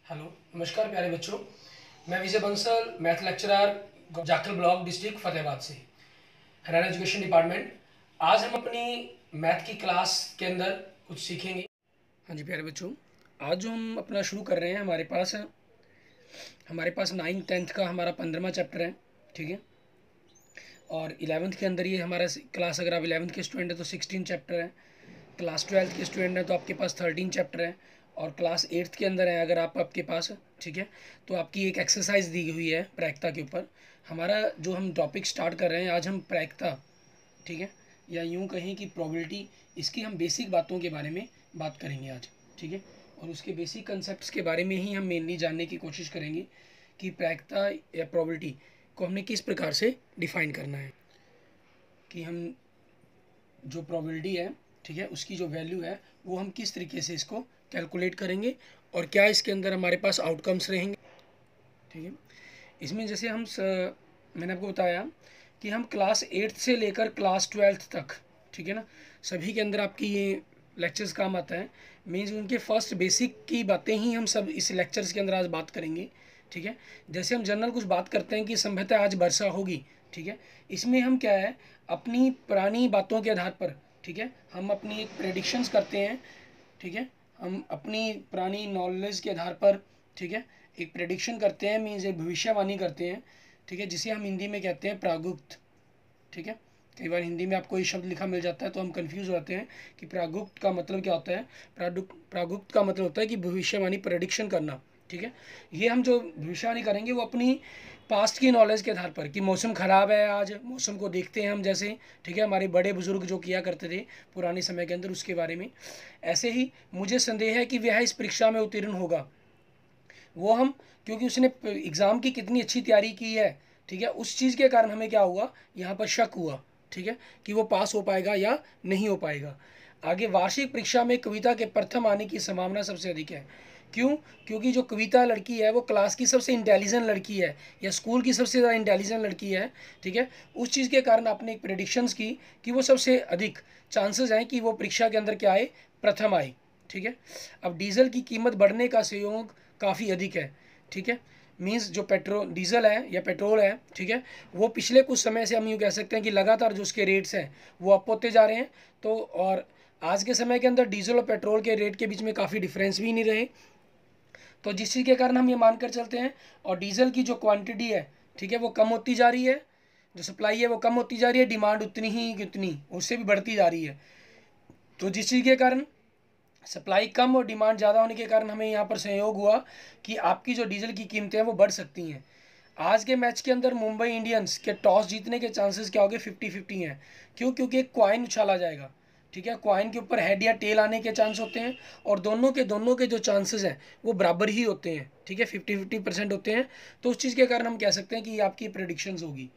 Hello, नमस्कार प्यारे बच्चों। मैं Vijay Bansal, math lecturer, Jakhal block, district Fatehabad से, हरियाणा एजुकेशन डिपार्टमेंट। आज हम अपनी मैथ की क्लास के अंदर कुछ सीखेंगे। हाँ जी प्यारे बच्चों, आज जो हम अपना शुरू कर रहे हैं, हमारे पास 9th 10th का हमारा 15वां चैप्टर है, ठीक है। और 11th के अंदर ये हमारा क्लास, अगर आप 11th के स्टूडेंट हैं तो 16 चैप्टर है, क्लास 12th के स्टूडेंट हैं तो आपके पास 13 चैप्टर है, और क्लास 8th के अंदर है अगर आपके पास, ठीक है। तो आपकी एक एक्सरसाइज दी हुई है प्रायिकता के ऊपर। हमारा जो हम टॉपिक स्टार्ट कर रहे हैं आज, हम प्रायिकता, ठीक है, या यूँ कहें कि प्रोबेबिलिटी, इसकी हम बेसिक बातों के बारे में बात करेंगे आज, ठीक है। और उसके बेसिक कंसेप्ट के बारे में ही हम मेनली जानने की कोशिश करेंगे कि प्रायिकता या प्रोबेबिलिटी को हमने किस प्रकार से डिफाइन करना है, कि हम जो प्रोबेबिलिटी है, ठीक है, उसकी जो वैल्यू है वो हम किस तरीके से इसको कैलकुलेट करेंगे, और क्या इसके अंदर हमारे पास आउटकम्स रहेंगे, ठीक है। इसमें जैसे मैंने आपको बताया कि हम क्लास 8th से लेकर क्लास 12th तक, ठीक है ना, सभी के अंदर आपकी ये लेक्चर्स काम आता है। मीन्स उनके फर्स्ट बेसिक की बातें ही हम सब इस लेक्चर्स के अंदर आज बात करेंगे, ठीक है। जैसे हम जनरल कुछ बात करते हैं कि संभवतः आज वर्षा होगी, ठीक है। इसमें हम क्या है, अपनी पुरानी बातों के आधार पर, ठीक है, हम अपनी एक प्रेडिक्शंस करते हैं, ठीक है। हम अपनी पुरानी नॉलेज के आधार पर, ठीक है, एक प्रेडिक्शन करते हैं, मीन्स एक भविष्यवाणी करते हैं, ठीक है, जिसे हम हिंदी में कहते हैं प्रागुक्त, ठीक है। कई बार हिंदी में आपको ये शब्द लिखा मिल जाता है तो हम कंफ्यूज हो जाते हैं कि प्रागुक्त का मतलब क्या होता है। प्रागुक्त का मतलब होता है कि भविष्यवाणी, प्रेडिक्शन करना, ठीक है। ये हम जो भविष्यवाणी करेंगे वो अपनी पास्ट की नॉलेज के आधार पर, कि मौसम ख़राब है, आज मौसम को देखते हैं हम, जैसे, ठीक है, हमारे बड़े बुजुर्ग जो किया करते थे पुराने समय के अंदर, उसके बारे में। ऐसे ही मुझे संदेह है कि वह इस परीक्षा में उत्तीर्ण होगा, वो हम, क्योंकि उसने एग्ज़ाम की कितनी अच्छी तैयारी की है, ठीक है, उस चीज़ के कारण हमें क्या हुआ, यहाँ पर शक हुआ, ठीक है, कि वो पास हो पाएगा या नहीं हो पाएगा। आगे, वार्षिक परीक्षा में कविता के प्रथम आने की संभावना सबसे अधिक है। क्यों? क्योंकि जो कविता लड़की है वो क्लास की सबसे इंटेलिजेंट लड़की है, या स्कूल की सबसे ज़्यादा इंटेलिजेंट लड़की है, ठीक है। उस चीज़ के कारण आपने एक प्रेडिक्शंस की कि वो सबसे अधिक चांसेस हैं कि वो परीक्षा के अंदर क्या आए, प्रथम आए, ठीक है। अब डीजल की कीमत बढ़ने का संयोग काफ़ी अधिक है, ठीक है। मीन्स जो डीजल है या पेट्रोल है, ठीक है, वो पिछले कुछ समय से हम यूँ कह सकते हैं कि लगातार जो उसके रेट्स हैं वो अप होते जा रहे हैं। तो और आज के समय के अंदर डीजल और पेट्रोल के रेट के बीच में काफ़ी डिफरेंस भी नहीं रहे, तो जिस चीज़ के कारण हम ये मानकर चलते हैं। और डीजल की जो क्वांटिटी है, ठीक है, वो कम होती जा रही है, जो सप्लाई है वो कम होती जा रही है, डिमांड उतनी ही कितनी उससे भी बढ़ती जा रही है। तो जिस चीज़ के कारण सप्लाई कम और डिमांड ज़्यादा होने के कारण हमें यहाँ पर संयोग हुआ कि आपकी जो डीजल की कीमतें हैं वो बढ़ सकती हैं। आज के मैच के अंदर मुंबई इंडियंस के टॉस जीतने के चांसेस क्या हो गए, 50-50 हैं। क्यों? क्योंकि एक क्वाइन उछाला जाएगा, ठीक है, क्वाइन के ऊपर हेड या टेल आने के चांस होते हैं, और दोनों के जो चांसेस हैं वो बराबर ही होते हैं, ठीक है, 50-50% होते हैं। तो उस चीज़ के कारण हम कह सकते हैं कि ये आपकी प्रेडिक्शंस होगी।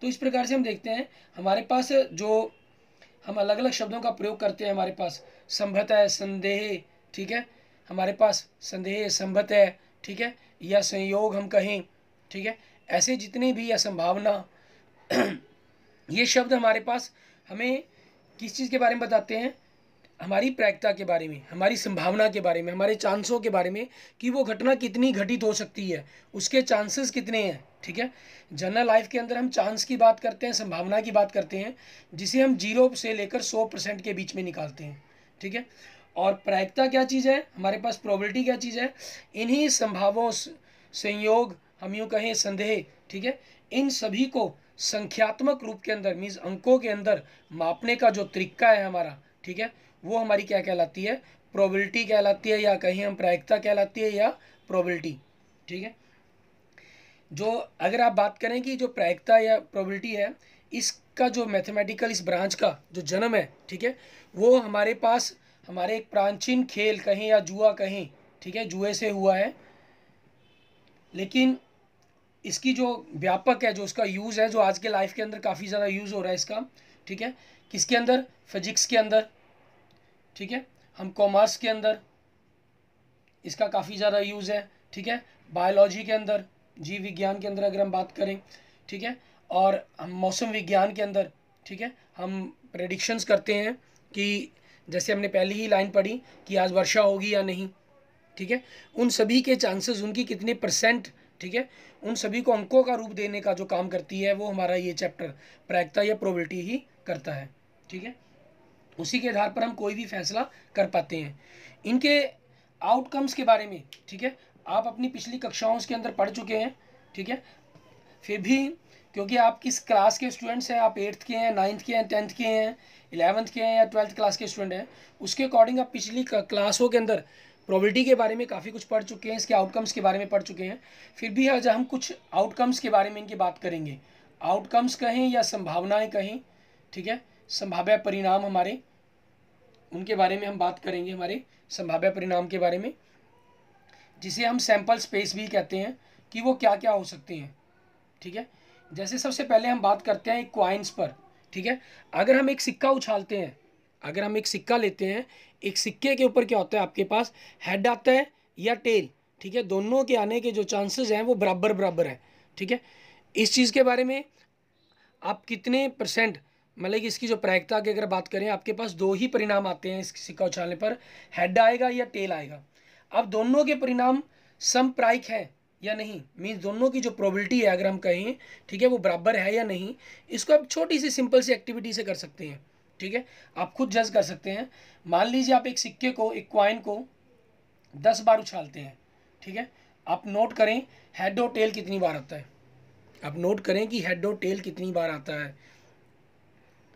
तो इस प्रकार से हम देखते हैं, हमारे पास जो हम अलग अलग शब्दों का प्रयोग करते हैं, हमारे पास संभवतः, संदेह, ठीक है, हमारे पास संदेह, संभवतः, ठीक है, या संयोग हम कहें, ठीक है, ऐसे जितने भी, या संभावना, ये शब्द हमारे पास हमें किस चीज़ के बारे में बताते हैं, हमारी प्रायिकता के बारे में, हमारी संभावना के बारे में, हमारे चांसों के बारे में, कि वो घटना कितनी घटित हो सकती है, उसके चांसेस कितने हैं, ठीक है। जनरल लाइफ के अंदर हम चांस की बात करते हैं, संभावना की बात करते हैं, जिसे हम 0 से लेकर 100% के बीच में निकालते हैं, ठीक है। और प्रायिकता क्या चीज़ है, हमारे पास प्रोबेबिलिटी क्या चीज़ है, इन्हीं संभावों, संयोग, हम यूँ कहें संदेह, ठीक है, इन सभी को संख्यात्मक रूप के अंदर, मीन्स अंकों के अंदर मापने का जो तरीका है हमारा, ठीक है, वो हमारी क्या कहलाती है, प्रोबेबिलिटी कहलाती है, या कहीं हम प्रायिकता कहलाती है, या प्रोबेबिलिटी, ठीक है। जो अगर आप बात करें कि जो प्रायिकता या प्रोबेबिलिटी है, इसका जो मैथमेटिकल इस ब्रांच का जो जन्म है, ठीक है, वो हमारे पास हमारे एक प्राचीन खेल कहें या जुआ कहें, ठीक है, जुए से हुआ है। लेकिन इसकी जो व्यापक है, जो उसका यूज़ है, जो आज के लाइफ के अंदर काफ़ी ज़्यादा यूज़ हो रहा है इसका, ठीक है, किसके अंदर, फिजिक्स के अंदर, ठीक है, हम कॉमर्स के अंदर इसका काफ़ी ज़्यादा यूज़ है, ठीक है, बायोलॉजी के अंदर, जीव विज्ञान के अंदर अगर हम बात करें, ठीक है, और हम मौसम विज्ञान के अंदर, ठीक है, हम प्रेडिक्शंस करते हैं कि जैसे हमने पहली ही लाइन पढ़ी कि आज वर्षा होगी या नहीं, ठीक है, उन सभी के चांसेस, उनकी कितने परसेंट, ठीक है, उन सभी को अंकों का रूप देने का जो काम करती है वो हमारा ये चैप्टर प्रायिकता या प्रोबेबिलिटी ही करता है। ठीक है, उसी के आधार पर हम कोई भी फैसला कर पाते हैं। इनके आउटकम्स के बारे में, ठीक है, आप अपनी पिछली कक्षाओं के अंदर पढ़ चुके हैं। ठीक है, फिर भी क्योंकि आप किस क्लास के स्टूडेंट्स हैं, आप 8th के हैं, 9th के हैं, 10th के हैं, 11th के हैं या 12th क्लास के स्टूडेंट हैं, उसके अकॉर्डिंग आप पिछली क्लासों के अंदर प्रोबेबिलिटी के बारे में काफ़ी कुछ पढ़ चुके हैं, इसके आउटकम्स के बारे में पढ़ चुके हैं। फिर भी आज हम कुछ आउटकम्स के बारे में इनकी बात करेंगे। आउटकम्स कहें या संभावनाएं कहें, ठीक है, संभाव्य परिणाम हमारे, उनके बारे में हम बात करेंगे, हमारे संभाव्य परिणाम के बारे में, जिसे हम सैंपल स्पेस भी कहते हैं कि वो क्या क्या हो सकते हैं। ठीक है, जैसे सबसे पहले हम बात करते हैं कॉइन्स पर। ठीक है, अगर हम एक सिक्का उछालते हैं, अगर हम एक सिक्का लेते हैं, एक सिक्के के ऊपर क्या होता है, आपके पास हेड आता है या टेल। ठीक है, दोनों के आने के जो चांसेस हैं वो बराबर बराबर हैं। ठीक है, इस चीज़ के बारे में आप कितने परसेंट, मतलब कि इसकी जो प्रायिकता की अगर बात करें, आपके पास दो ही परिणाम आते हैं इस सिक्का उछालने पर, हेड आएगा या टेल आएगा। अब दोनों के परिणाम समप्रायिक है या नहीं, मीन्स दोनों की जो प्रोबेबिलिटी है अगर हम कहें, ठीक है, वो बराबर है या नहीं, इसको आप छोटी सी सिंपल सी एक्टिविटी से कर सकते हैं। ठीक है, आप खुद जज कर सकते हैं। मान लीजिए आप एक सिक्के को, एक कॉइन को 10 बार उछालते हैं। ठीक है, आप नोट करें हेड और टेल कितनी बार आता है, आप नोट करें कि हेड और टेल कितनी बार आता है।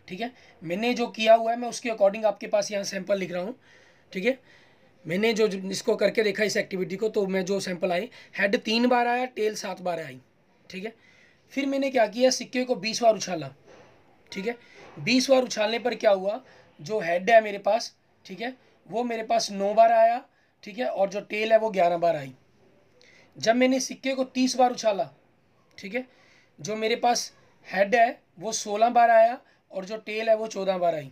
ठीक है, मैंने जो किया हुआ है मैं उसके अकॉर्डिंग आपके पास यहाँ सैंपल लिख रहा हूँ। ठीक है, मैंने जो इसको करके देखा इस एक्टिविटी को, तो मैं जो सैंपल आई, हेड 3 बार आया, टेल 7 बार आई। ठीक है, फिर मैंने क्या किया, सिक्के को 20 बार उछाला। ठीक है, 20 बार उछालने पर क्या हुआ, जो हेड है मेरे पास, ठीक है, वो मेरे पास 9 बार आया। ठीक है, और जो टेल है वो 11 बार आई। जब मैंने सिक्के को 30 बार उछाला, ठीक है, जो मेरे पास हेड है वो 16 बार आया और जो टेल है वो 14 बार आई।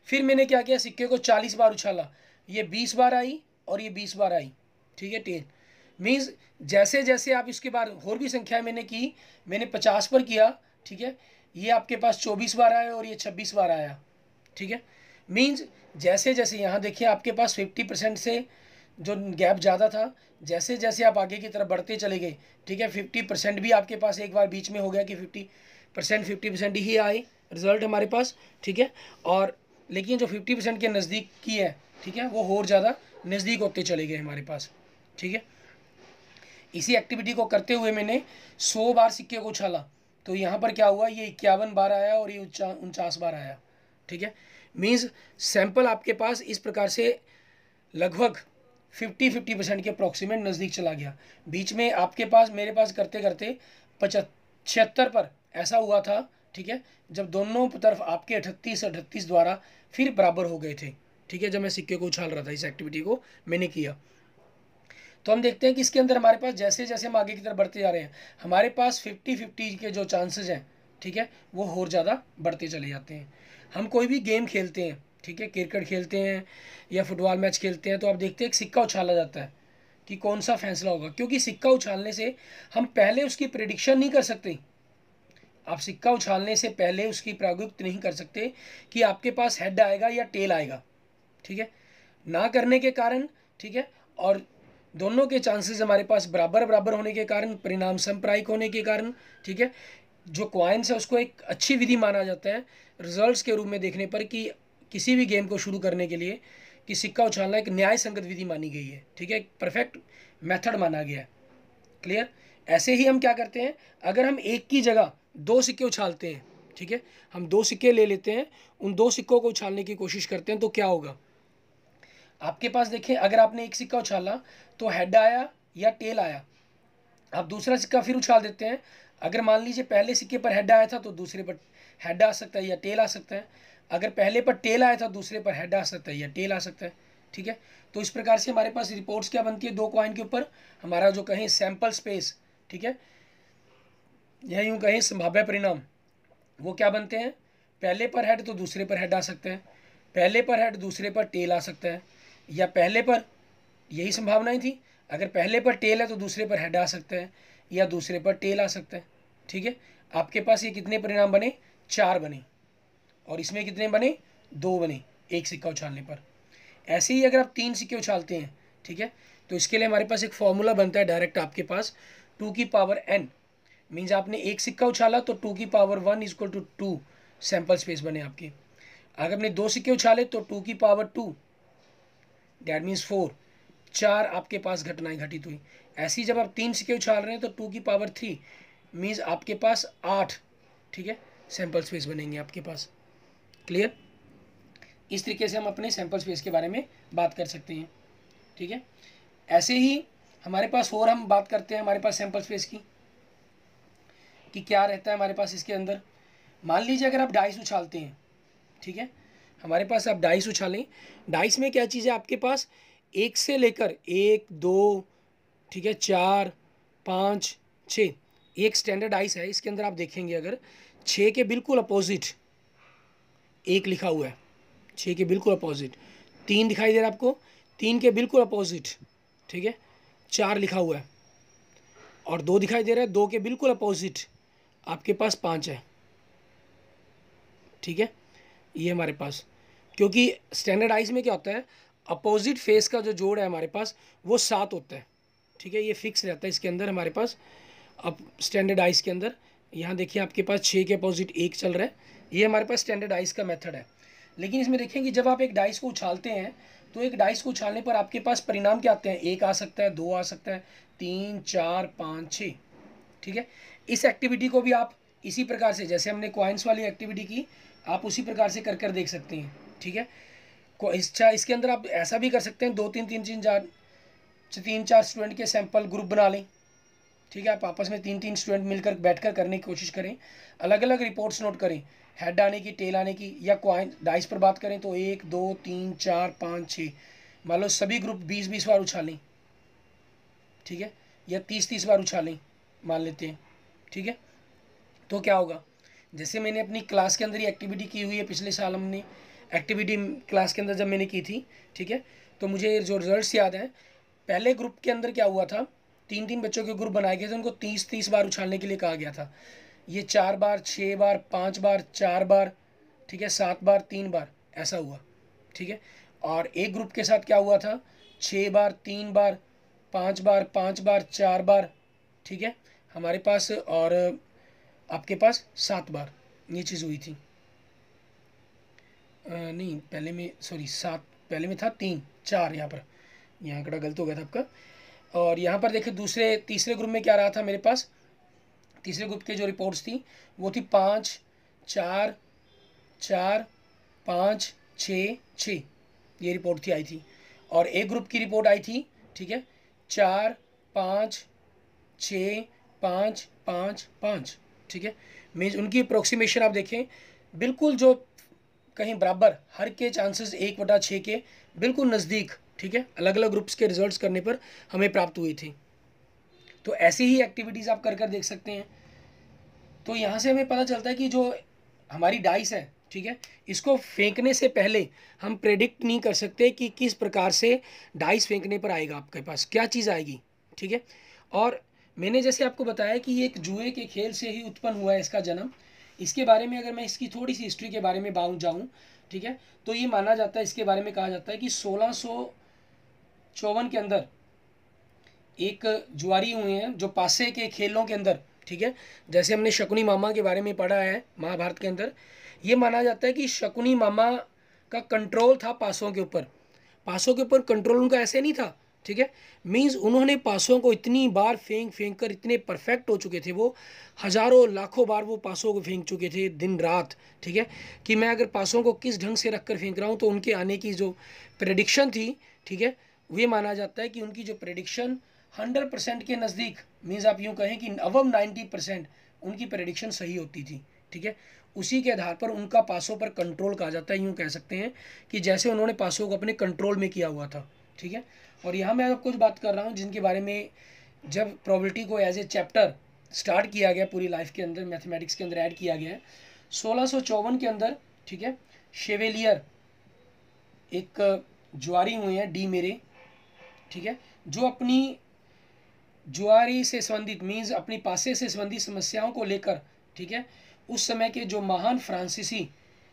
फिर मैंने क्या किया, सिक्के को 40 बार उछाला, ये 20 बार आई और ये 20 बार आई। ठीक है, टेल मीन्स जैसे जैसे आप इसके बाद और भी संख्या मैंने की, मैंने 50 पर किया। ठीक है, ये आपके पास 24 बार आया और ये 26 बार आया। ठीक है, मीन्स जैसे जैसे यहाँ देखिए आपके पास 50% से जो गैप ज़्यादा था, जैसे जैसे आप आगे की तरफ बढ़ते चले गए, ठीक है, 50% भी आपके पास एक बार बीच में हो गया कि 50% ही आए रिजल्ट हमारे पास। ठीक है, और लेकिन जो 50% के नज़दीक की है, ठीक है, वो और ज़्यादा नज़दीक होते चले गए हमारे पास। ठीक है, इसी एक्टिविटी को करते हुए मैंने 100 बार सिक्के को उछाला, तो यहाँ पर क्या हुआ, ये 51 बार आया और ये 49 बार आया। ठीक है, मीन्स सैंपल आपके पास इस प्रकार से लगभग 50% के अप्रॉक्सीमेट नज़दीक चला गया। बीच में आपके पास, मेरे पास करते करते 76 पर ऐसा हुआ था। ठीक है, जब दोनों तरफ आपके 38 द्वारा फिर बराबर हो गए थे। ठीक है, जब मैं सिक्के को उछाल रहा था, इस एक्टिविटी को मैंने किया, तो हम देखते हैं कि इसके अंदर हमारे पास जैसे जैसे हम आगे की तरफ बढ़ते जा रहे हैं, हमारे पास 50-50 के जो चांसेस हैं, ठीक है, वो और ज़्यादा बढ़ते चले जाते हैं। हम कोई भी गेम खेलते हैं, ठीक है, क्रिकेट खेलते हैं या फुटबॉल मैच खेलते हैं, तो आप देखते हैं एक सिक्का उछाला जाता है कि कौन सा फैसला होगा, क्योंकि सिक्का उछालने से हम पहले उसकी प्रेडिक्शन नहीं कर सकते। आप सिक्का उछालने से पहले उसकी प्रागुक्त नहीं कर सकते कि आपके पास हेड आएगा या टेल आएगा। ठीक है, ना करने के कारण, ठीक है, और दोनों के चांसेस हमारे पास बराबर बराबर होने के कारण, परिणाम समप्रायिक होने के कारण, ठीक है, जो क्वाइंस है उसको एक अच्छी विधि माना जाता है रिजल्ट्स के रूप में देखने पर, कि किसी भी गेम को शुरू करने के लिए कि सिक्का उछालना एक न्याय संगत विधि मानी गई है। ठीक है, एक परफेक्ट मेथड माना गया है। क्लियर, ऐसे ही हम क्या करते हैं, अगर हम एक की जगह 2 सिक्के उछालते हैं, ठीक है, हम 2 सिक्के ले लेते हैं, उन 2 सिक्कों को उछालने की कोशिश करते हैं, तो क्या होगा, आपके पास देखिए, अगर आपने एक सिक्का उछाला तो हेड आया या टेल आया, आप दूसरा सिक्का फिर उछाल देते हैं, अगर मान लीजिए पहले सिक्के पर हेड आया था तो दूसरे पर हेड आ सकता है या टेल आ सकता है, अगर पहले पर टेल आया था दूसरे पर हेड आ सकता है या टेल आ सकता है। ठीक है, तो इस प्रकार से हमारे पास रिपोर्ट्स क्या बनती है, 2 कॉइन के ऊपर हमारा जो कहें सैंपल स्पेस, ठीक है, या यूँ कहें संभाव्य परिणाम, वो क्या बनते हैं, पहले पर हेड तो दूसरे पर हेड आ सकता है, पहले पर हेड दूसरे पर टेल आ सकता है, या पहले पर, यही संभावनाएं थी, अगर पहले पर टेल है तो दूसरे पर हेड आ सकता है या दूसरे पर टेल आ सकता है। ठीक है, आपके पास ये कितने परिणाम बने, 4 बने, और इसमें कितने बने, 2 बने एक सिक्का उछालने पर। ऐसे ही अगर आप 3 सिक्के उछालते हैं, ठीक है, तो इसके लिए हमारे पास एक फॉर्मूला बनता है डायरेक्ट आपके पास, 2 की पावर n, मीन्स आपने एक सिक्का उछाला तो 2 की power 1 is equal to 2 sample space बने आपके। अगर आपने 2 सिक्के उछाले तो 2 की पावर 2, दैट मीन्स 4, 4 आपके पास घटनाएं घटित हुई। ऐसी जब आप 3 सिक्के उछाल रहे हैं तो 2 की पावर 3 मीन्स आपके पास 8, ठीक है, सैंपल स्पेस बनेंगे आपके पास। क्लियर? इस तरीके से हम अपने सैंपल स्पेस के बारे में बात कर सकते हैं, ठीक है। ऐसे ही हमारे पास और हम बात करते हैं हमारे पास सैंपल स्पेस की कि क्या रहता है हमारे पास इसके अंदर। मान लीजिए अगर आप डाइस उछालते हैं, ठीक है, हमारे पास आप डाइस उछालें, डाइस में क्या चीज़ है आपके पास, एक से लेकर 1 2, ठीक है, 4 5 6, एक स्टैंडर्ड डाइस है, इसके अंदर आप देखेंगे अगर 6 के बिल्कुल अपोजिट एक लिखा हुआ है, 6 के बिल्कुल अपोजिट 3 दिखाई दे रहा है आपको, 3 के बिल्कुल अपोजिट, ठीक है, 4 लिखा हुआ है, और 2 दिखाई दे रहा है, 2 के बिल्कुल अपोजिट आपके पास 5 है, ठीक है। ये हमारे पास, क्योंकि स्टैंडर्ड आइज में क्या होता है, अपोजिट फेस का जो जोड़ है हमारे पास वो 7 होता है, ठीक है, ये फिक्स रहता है इसके अंदर हमारे पास। अब स्टैंडर्ड आइज के अंदर यहाँ देखिए आपके पास 6 के अपोजिट 1 चल रहा है, ये हमारे पास स्टैंडर्ड आइज का मेथड है। लेकिन इसमें देखें कि जब आप एक डाइस को उछालते हैं तो एक डाइस को उछालने पर आपके पास परिणाम क्या आते हैं, 1 आ सकता है, 2 आ सकता है, 3 4 5 6, ठीक है। इस एक्टिविटी को भी आप इसी प्रकार से, जैसे हमने कॉइन्स वाली एक्टिविटी की, आप उसी प्रकार से कर कर देख सकते हैं, ठीक है। इसके अंदर आप ऐसा भी कर सकते हैं, 2 3 3 3 4 स्टूडेंट के सैंपल ग्रुप बना लें, ठीक है। आप आपस में 3 स्टूडेंट मिलकर बैठकर करने की कोशिश करें, अलग अलग रिपोर्ट्स नोट करें, हेड आने की, टेल आने की, या कॉइन डाइस पर बात करें तो 1 2 3 4 5 6, मान लो सभी ग्रुप 20 बार उछालें, ठीक है, या 30 बार उछालें मान लेते हैं, ठीक है। तो क्या होगा, जैसे मैंने अपनी क्लास के अंदर ही एक्टिविटी की हुई है, पिछले साल हमने एक्टिविटी क्लास के अंदर जब मैंने की थी, ठीक है, तो मुझे जो रिजल्ट्स याद हैं, पहले ग्रुप के अंदर क्या हुआ था, 3 बच्चों के ग्रुप बनाए गए थे, उनको 30 बार उछालने के लिए कहा गया था। ये 4 बार, 6 बार, 5 बार, 4 बार, ठीक है, 7 बार, 3 बार, ऐसा हुआ, ठीक है। और एक ग्रुप के साथ क्या हुआ था, 6 बार, 3 बार, 5 बार, 5 बार, 4 बार, ठीक है, हमारे पास, और आपके पास 7 बार ये चीज़ हुई थी। नहीं, पहले में, सॉरी, 7 पहले में था, 3 4, यहाँ पर, यहाँ कड़ा गलत हो गया था आपका। और यहाँ पर देखिए तीसरे ग्रुप में क्या रहा था मेरे पास, तीसरे ग्रुप के जो रिपोर्ट्स थी वो थी 5 4 4 5 6 6, ये रिपोर्ट थी आई थी। और एक ग्रुप की रिपोर्ट आई थी, ठीक है, 4 5 6 5 5 5, ठीक है। मीन्स उनकी अप्रोक्सीमेशन आप देखें, बिल्कुल जो कहीं बराबर, हर के चांसेस 1/6 के बिल्कुल नज़दीक, ठीक है, अलग अलग ग्रुप्स के रिजल्ट्स करने पर हमें प्राप्त हुई थी। तो ऐसी ही एक्टिविटीज़ आप कर कर देख सकते हैं। तो यहाँ से हमें पता चलता है कि जो हमारी डाइस है, ठीक है, इसको फेंकने से पहले हम प्रेडिक्ट नहीं कर सकते कि किस प्रकार से डाइस फेंकने पर आएगा, आपके पास क्या चीज़ आएगी, ठीक है। और मैंने जैसे आपको बताया कि ये एक जुए के खेल से ही उत्पन्न हुआ है इसका जन्म। इसके बारे में अगर मैं इसकी थोड़ी सी हिस्ट्री के बारे में जाऊँ, ठीक है, तो ये माना जाता है, इसके बारे में कहा जाता है कि 1654 के अंदर एक जुआरी हुए हैं जो पासे के खेलों के अंदर, ठीक है, जैसे हमने शकुनी मामा के बारे में पढ़ा है महाभारत के अंदर, ये माना जाता है कि शकुनी मामा का कंट्रोल था पासों के ऊपर, पासों के ऊपर कंट्रोल उनका ऐसे नहीं था, ठीक है। मीन्स उन्होंने पासों को इतनी बार फेंक फेंक कर इतने परफेक्ट हो चुके थे, वो हज़ारों लाखों बार वो पासों को फेंक चुके थे दिन रात, ठीक है, कि मैं अगर पासों को किस ढंग से रख कर फेंक रहा हूँ तो उनके आने की जो प्रेडिक्शन थी, ठीक है, ये माना जाता है कि उनकी जो प्रेडिक्शन 100% के नज़दीक, मीन्स आप यूँ कहें कि अबव 90% उनकी प्रेडिक्शन सही होती थी, ठीक है। उसी के आधार पर उनका पासों पर कंट्रोल कहा जाता है, यूँ कह सकते हैं कि जैसे उन्होंने पासों को अपने कंट्रोल में किया हुआ था, ठीक है। और यहाँ मैं आपको कुछ बात कर रहा हूँ जिनके बारे में जब प्रोबेबिलिटी को एज ए चैप्टर स्टार्ट किया गया पूरी लाइफ के अंदर, मैथमेटिक्स के अंदर ऐड किया गया है 1654 के अंदर, ठीक है। शेवेलियर एक जुआरी हुए हैं डी मेरे, ठीक है, जो अपनी जुआरी से संबंधित, मीन्स अपनी पासे से संबंधित समस्याओं को लेकर, ठीक है, उस समय के जो महान फ्रांसीसी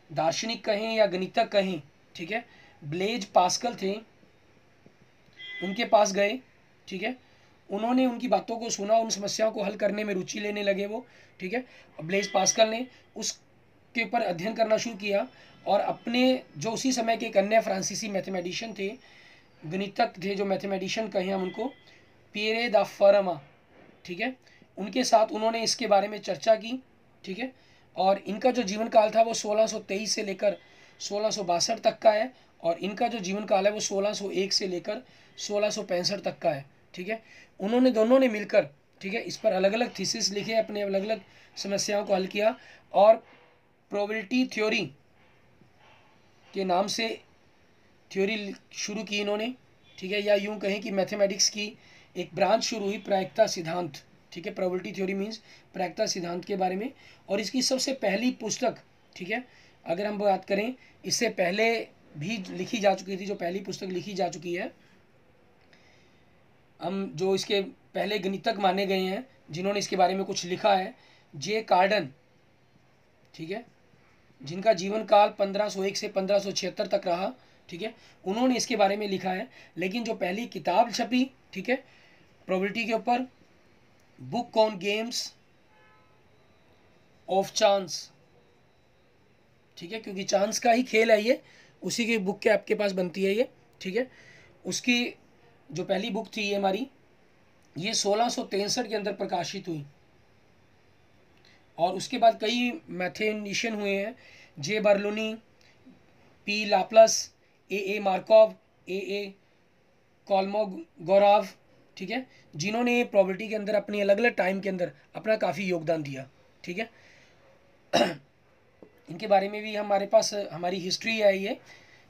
दार्शनिक कहें या गणितज्ञ कहें, ठीक है, ब्लेज पास्कल थे, उनके पास गए ठीक है। उन्होंने उनकी बातों को सुना, उन समस्याओं को हल करने में रुचि लेने लगे वो, ठीक है। ब्लेज पास्कल ने उसके ऊपर अध्ययन करना शुरू किया और अपने जो उसी समय के एक अन्य फ्रांसीसी मैथमेटिशियन थे, गणितज्ञ थे, जो मैथमेटिशियन कहें हम उनको, पियरे दा फरमा, ठीक है, उनके साथ उन्होंने इसके बारे में चर्चा की, ठीक है। और इनका जो जीवन काल था वो 1623 से लेकर 1662 तक का है, और इनका जो जीवन काल है वो 1601 से लेकर 1665 तक का है, ठीक है। उन्होंने दोनों ने मिलकर, ठीक है, इस पर अलग अलग थीसिस लिखे, अपने अलग अलग समस्याओं को हल किया, और प्रोबेबिलिटी थ्योरी के नाम से थ्योरी शुरू की इन्होंने, ठीक है, या यूं कहें कि मैथमेटिक्स की एक ब्रांच शुरू हुई, प्रायिकता सिद्धांत, ठीक है। प्रोबेबिलिटी थ्योरी मीन्स प्रायिकता सिद्धांत के बारे में। और इसकी सबसे पहली पुस्तक, ठीक है, अगर हम बात करें, इससे पहले भी लिखी जा चुकी थी, जो पहली पुस्तक लिखी जा चुकी है, हम जो इसके पहले गणितज्ञ माने गए हैं जिन्होंने इसके बारे में कुछ लिखा है, जे कार्डन, ठीक है, जिनका जीवन काल 1501 से 1576 तक रहा, ठीक है, उन्होंने इसके बारे में लिखा है। लेकिन जो पहली किताब छपी, ठीक है, प्रोबेबिलिटी के ऊपर, book on games of chance, ठीक है, क्योंकि चांस का ही खेल है ये, उसी की बुक के आपके पास बनती है ये, ठीक है। उसकी जो पहली बुक थी ये हमारी, ये 1663 के अंदर प्रकाशित हुई। और उसके बाद कई मैथमेटिशियन हुए हैं, जे बर्लूनी, पी लाप्लस, ए मार्कोव, ए कोलमोगोरोव, ठीक है, जिन्होंने प्रोबेबिलिटी के अंदर अपनी अलग अलग टाइम के अंदर अपना काफ़ी योगदान दिया, ठीक है। इनके बारे में भी हमारे पास हमारी हिस्ट्री है ये,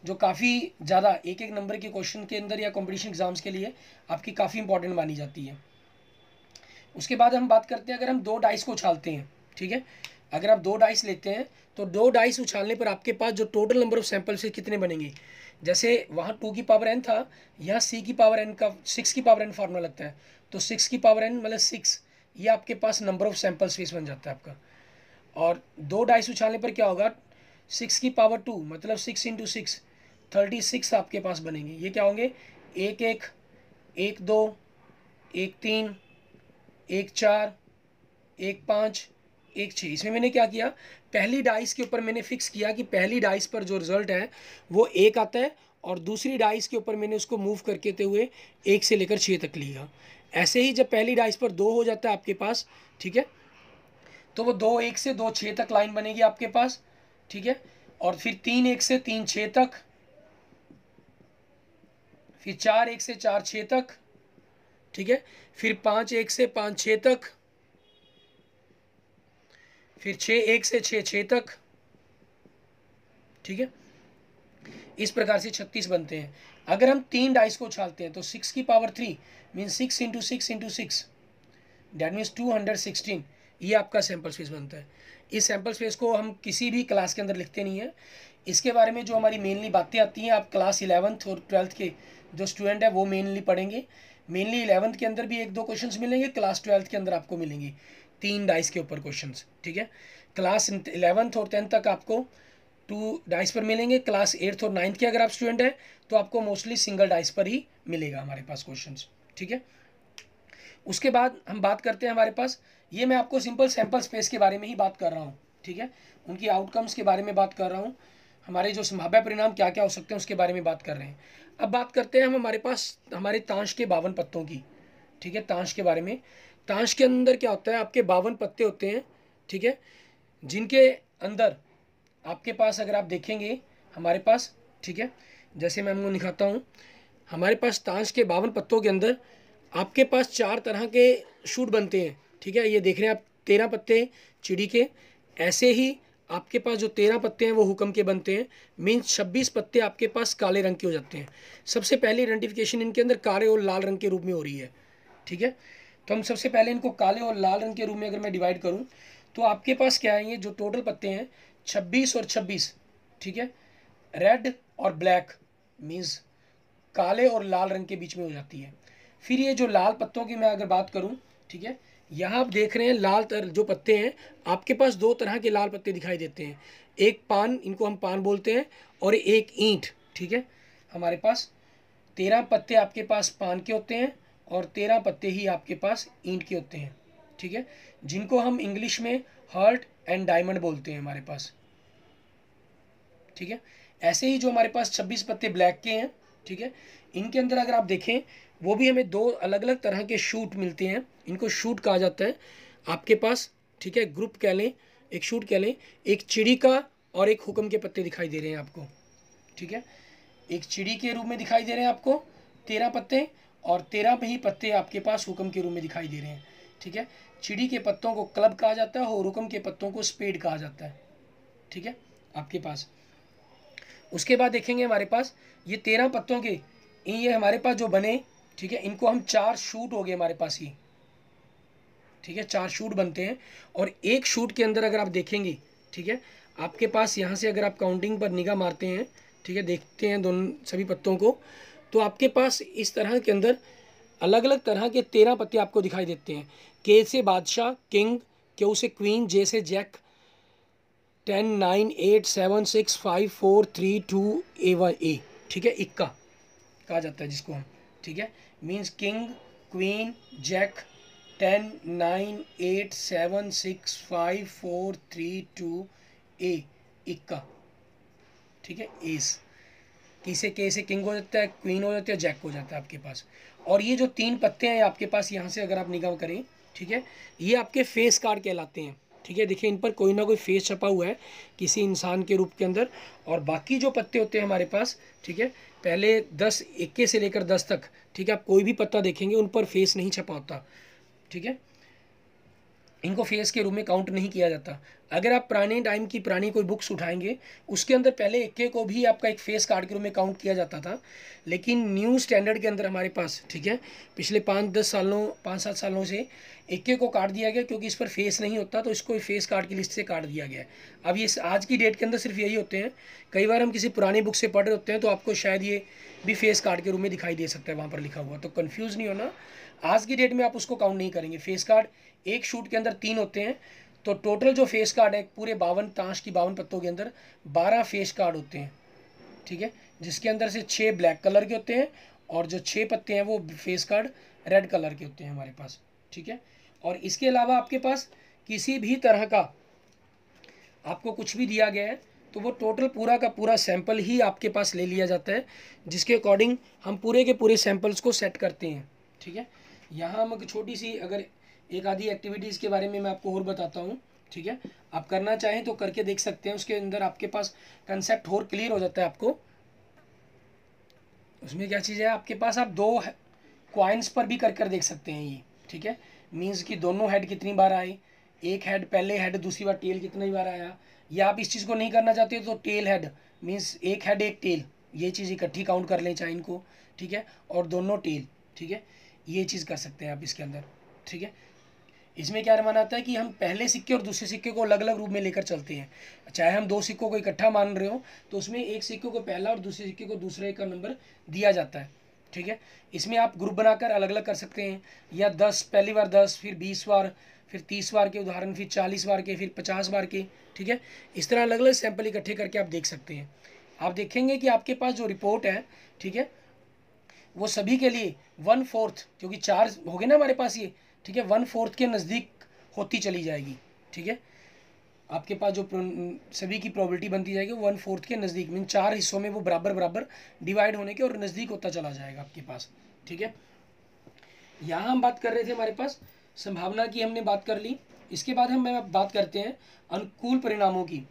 जो काफ़ी ज़्यादा एक एक नंबर के क्वेश्चन के अंदर या कंपटीशन एग्जाम्स के लिए आपकी काफ़ी इंपॉर्टेंट मानी जाती है। उसके बाद हम बात करते हैं, अगर हम 2 डाइस को उछालते हैं, ठीक है, अगर आप 2 डाइस लेते हैं तो 2 डाइस उछालने पर आपके पास जो टोटल नंबर ऑफ सैंपल से कितने बनेंगे। जैसे वहाँ 2 की पावर n था, यहाँ c की पावर n का 6 की पावर n फार्मूला लगता है, तो 6 की पावर n मतलब 6, ये आपके पास नंबर ऑफ सैंपल स्पेस बन जाता है आपका। और 2 डाइस उछालने पर क्या होगा, 6 की पावर 2 मतलब 6 इंटू 6, 36 आपके पास बनेंगे। ये क्या होंगे, 1 1, 1 2, 1 3, 1 4, 1 5, 1 6। इसमें मैंने क्या किया, पहली डाइस के ऊपर मैंने फिक्स किया कि पहली डाइस पर जो रिजल्ट है वो 1 आता है, और दूसरी डाइस के ऊपर मैंने उसको मूव करके हुए 1 से लेकर 6 तक लिया। ऐसे ही जब पहली डाइस पर 2 हो जाता है आपके पास, ठीक है, तो वो 2 1 से 2 6 तक लाइन बनेगी आपके पास, ठीक है। और फिर 3 1 से 3 6 तक, फिर 4 1 से 4 6 तक, ठीक है, फिर 5 1 से 5 6 तक, फिर 6 1 से 6 6 तक, ठीक है। इस प्रकार से 36 बनते हैं। अगर हम 3 डाइस को उछालते हैं तो 6 की power 3 mean 6 into 6 into 6, that means 216, ये आपका सैंपल स्पेस बनता है। इस सैंपल स्पेस को हम किसी भी क्लास के अंदर लिखते नहीं हैं। इसके बारे में जो हमारी मेनली बातें आती हैं, आप क्लास 11th और 12th के जो स्टूडेंट है वो मेनली पढ़ेंगे। मेनली 11th के अंदर भी 1 2 क्वेश्चंस मिलेंगे, क्लास 12th के अंदर आपको मिलेंगे 3 डाइस के ऊपर क्वेश्चंस, ठीक है। क्लास 11th और 10th तक आपको 2 डाइस पर मिलेंगे। क्लास 8th और 9th के अगर आप स्टूडेंट हैं तो आपको मोस्टली सिंगल डाइस पर ही मिलेगा हमारे पास क्वेश्चंस, ठीक है। उसके बाद हम बात करते हैं हमारे पास, ये मैं आपको सिंपल सैंपल स्पेस के बारे में ही बात कर रहा हूँ, ठीक है, उनकी आउटकम्स के बारे में बात कर रहा हूँ, हमारे जो संभाव्य परिणाम क्या क्या हो सकते हैं उसके बारे में बात कर रहे हैं। अब बात करते हैं हम हमारे पास हमारे ताश के 52 पत्तों की, ठीक है, ताश के बारे में। ताश के अंदर क्या होता है, आपके 52 पत्ते होते हैं, ठीक है, जिनके अंदर आपके पास अगर आप देखेंगे हमारे पास, ठीक है, जैसे मैं आपको दिखाता हूँ, हमारे पास ताश के 52 पत्तों के अंदर आपके पास 4 तरह के शूट बनते हैं, ठीक है। ये देख रहे हैं आप 13 पत्ते चिड़ी के, ऐसे ही आपके पास जो 13 पत्ते हैं वो हुक्म के बनते हैं, मीन्स 26 पत्ते आपके पास काले रंग के हो जाते हैं। सबसे पहली आइडेंटिफिकेशन इनके अंदर काले और लाल रंग के रूप में हो रही है, ठीक है। तो हम सबसे पहले इनको काले और लाल रंग के रूप में अगर मैं डिवाइड करूँ तो आपके पास क्या है, ये जो टोटल पत्ते हैं 26 और 26, ठीक है, रेड और ब्लैक मीन्स काले और लाल रंग के बीच में हो जाती है। फिर ये जो लाल पत्तों की मैं अगर बात करूं, ठीक है, यहाँ आप देख रहे हैं लाल जो पत्ते हैं आपके पास 2 तरह के लाल पत्ते दिखाई देते हैं, एक पान, इनको हम पान बोलते हैं, और एक ईंट, ठीक है। हमारे पास 13 पत्ते आपके पास पान के होते हैं और 13 पत्ते ही आपके पास ईंट के होते हैं, ठीक है, जिनको हम इंग्लिश में हार्ट एंड डायमंड बोलते हैं हमारे पास, ठीक है। ऐसे ही जो हमारे पास 26 पत्ते ब्लैक के हैं, ठीक है, इनके अंदर अगर आप देखें वो भी हमें दो अलग अलग तरह के शूट मिलते हैं, इनको शूट कहा जाता है आपके पास, ठीक है, ग्रुप कह लें, एक शूट कह लें। एक चिड़ी का और एक हुक्म के पत्ते दिखाई दे रहे हैं आपको, ठीक है, एक चिड़ी के रूप में दिखाई दे रहे हैं आपको 13 पत्ते, और 13 में ही पत्ते आपके पास हुक्म के रूप में दिखाई दे रहे हैं, ठीक है। चिड़ी के पत्तों को क्लब कहा जाता है और हुक्म के पत्तों को स्पेड कहा जाता है, ठीक है, आपके पास। उसके बाद देखेंगे हमारे पास ये 13 पत्तों के ये हमारे पास जो बने, ठीक है, इनको हम 4 शूट हो गए हमारे पास ये, ठीक है, 4 शूट बनते हैं। और एक शूट के अंदर अगर आप देखेंगे, ठीक है, आपके पास यहाँ से अगर आप काउंटिंग पर निगाह मारते हैं, ठीक है, देखते हैं दोनों सभी पत्तों को, तो आपके पास इस तरह के अंदर अलग अलग तरह के 13 पत्ते आपको दिखाई देते हैं। के से बादशाह किंग, क्यू से क्वीन, जे से जैक, 10 9 8 7 6 5 4 3 2 A, ठीक है, इक्का कहा जाता है जिसको हम, ठीक है, means king queen Jack 10 9 8 7 6 5 4 3 2 A, इक्का, ठीक है, एस। किसे के से किंग हो जाता है, क्वीन हो जाती है, जैक हो जाता है आपके पास। और ये जो 3 पत्ते हैं आपके पास यहाँ से अगर आप निगाह करें, ठीक है, ये आपके फेस कार्ड कहलाते हैं, ठीक है। देखिए इन पर कोई ना कोई फेस छपा हुआ है किसी इंसान के रूप के अंदर। और बाकी जो पत्ते होते हैं हमारे पास, ठीक है, पहले 10 इक्के से लेकर 10 तक, ठीक है, आप कोई भी पत्ता देखेंगे उन पर फेस नहीं छपा होता, ठीक है, इनको फेस के रूप में काउंट नहीं किया जाता। अगर आप पुराने टाइम की पुरानी कोई बुक्स उठाएंगे उसके अंदर पहले इक्के को भी आपका एक फेस कार्ड के रूप में काउंट किया जाता था, लेकिन न्यू स्टैंडर्ड के अंदर हमारे पास, ठीक है, पिछले 5-7 सालों से इक्के को काट दिया गया, क्योंकि इस पर फेस नहीं होता तो इसको फेस कार्ड की लिस्ट से काट दिया गया है। अब ये आज की डेट के अंदर सिर्फ यही होते हैं। कई बार हम किसी पुरानी बुक से पढ़ रहे होते हैं तो आपको शायद ये भी फेस कार्ड के रूप में दिखाई दे सकता है वहाँ पर लिखा हुआ, तो कन्फ्यूज़ नहीं होना। आज की डेट में आप उसको काउंट नहीं करेंगे। फेस कार्ड एक शूट के अंदर 3 होते हैं, तो टोटल जो फेस कार्ड है पूरे 52 ताश की 52 पत्तों के अंदर 12 फेस कार्ड होते हैं, ठीक है, जिसके अंदर से 6 ब्लैक कलर के होते हैं और जो 6 पत्ते हैं वो फेस कार्ड रेड कलर के होते हैं हमारे पास, ठीक है। और इसके अलावा आपके पास किसी भी तरह का आपको कुछ भी दिया गया है तो वो टोटल पूरा का पूरा सैंपल ही आपके पास ले लिया जाता है, जिसके अकॉर्डिंग हम पूरे के पूरे सैंपल्स को सेट करते हैं, ठीक है। यहाँ हम छोटी सी अगर एक आधी एक्टिविटीज़ के बारे में मैं आपको और बताता हूँ, ठीक है, आप करना चाहें तो करके देख सकते हैं। उसके अंदर आपके पास कंसेप्ट और क्लियर हो जाता है आपको। उसमें क्या चीज़ है आपके पास, आप 2 क्वाइंस पर भी कर देख सकते हैं ये, ठीक है, मीन्स कि दोनों हेड कितनी बार आए, एक हेड पहले हेड दूसरी बार टेल कितनी बार आया, या आप इस चीज़ को नहीं करना चाहते तो टेल हेड मीन्स एक हेड एक टेल, ये चीज़ इकट्ठी काउंट कर लें चाहे इनको, ठीक है, और दोनों टेल, ठीक है, ये चीज़ कर सकते हैं आप इसके अंदर, ठीक है। इसमें क्या माना आता है कि हम पहले सिक्के और दूसरे सिक्के को अलग अलग रूप में लेकर चलते हैं। चाहे हम 2 सिक्कों को इकट्ठा मान रहे हो तो उसमें एक सिक्के को पहला और दूसरे सिक्के को दूसरे का नंबर दिया जाता है, ठीक है। इसमें आप ग्रुप बनाकर अलग अलग कर सकते हैं, या 10 पहली बार 10, फिर 20 बार, फिर 30 बार के उदाहरण, फिर 40 बार के, फिर 50 बार के, ठीक है। इस तरह अलग अलग सैंपल इकट्ठे करके आप देख सकते हैं। आप देखेंगे कि आपके पास जो रिपोर्ट है, ठीक है, वो सभी के लिए 1/4, क्योंकि 4 हो गए ना हमारे पास ये, ठीक है, 1/4 के नज़दीक होती चली जाएगी, ठीक है। आपके पास जो सभी की प्रोबेबिलिटी बनती जाएगी 1/4 के नज़दीक, मीन 4 हिस्सों में वो बराबर बराबर डिवाइड होने के और नज़दीक होता चला जाएगा आपके पास, ठीक है। यहाँ हम बात कर रहे थे हमारे पास संभावना की, हमने बात कर ली। इसके बाद हम बात करते हैं अनुकूल परिणामों की।